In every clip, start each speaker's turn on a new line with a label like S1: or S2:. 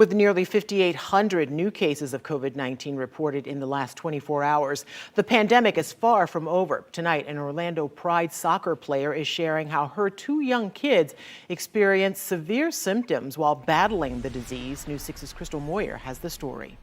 S1: With nearly 5,800 new cases of COVID-19 reported in the last 24 hours, the pandemic is far from over. Tonight, an Orlando Pride soccer player is sharing how her two young kids experienced severe symptoms while battling the disease. News 6's Crystal Moyer has the story.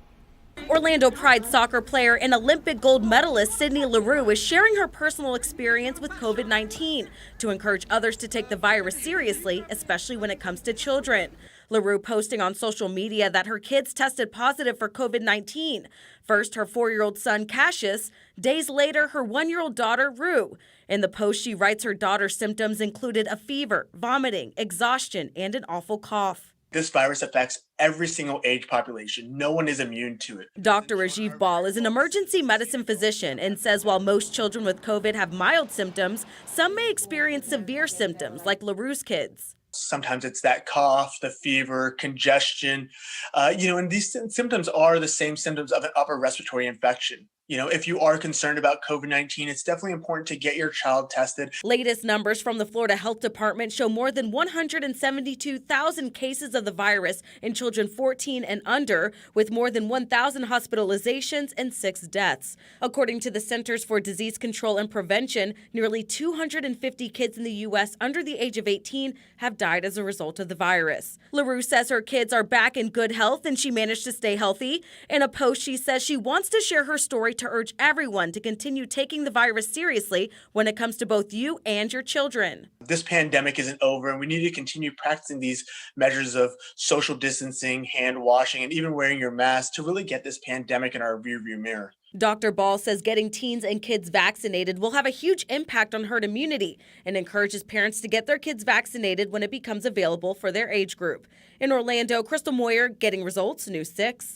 S2: Orlando Pride soccer player and Olympic gold medalist Sydney Leroux is sharing her personal experience with COVID-19 to encourage others to take the virus seriously, especially when it comes to children. Leroux posting on social media that her kids tested positive for COVID-19. First, her 4-year-old son Cassius, days later, her 1-year-old daughter Rue. In the post, she writes her daughter's symptoms included a fever, vomiting, exhaustion, and an awful cough.
S3: This virus affects every single age population. No one is immune to it.
S2: Dr. Rajiv Ball is an emergency medicine physician and says while most children with COVID have mild symptoms, some may experience severe symptoms like Leroux's kids.
S3: Sometimes it's that cough, the fever, congestion, and these symptoms are the same symptoms of an upper respiratory infection. If you are concerned about COVID-19, it's definitely important to get your child tested.
S2: Latest numbers from the Florida Health Department show more than 172,000 cases of the virus in children 14 and under, with more than 1,000 hospitalizations and 6 deaths. According to the Centers for Disease Control and Prevention, nearly 250 kids in the U.S. under the age of 18 have died as a result of the virus. Leroux says her kids are back in good health and she managed to stay healthy. In a post, she says she wants to share her story to urge everyone to continue taking the virus seriously when it comes to both you and your children.
S3: This pandemic isn't over, and we need to continue practicing these measures of social distancing, hand washing, and even wearing your mask to really get this pandemic in our rearview mirror.
S2: Dr. Ball says getting teens and kids vaccinated will have a huge impact on herd immunity and encourages parents to get their kids vaccinated when it becomes available for their age group. In Orlando, Crystal Moyer, Getting Results, News 6.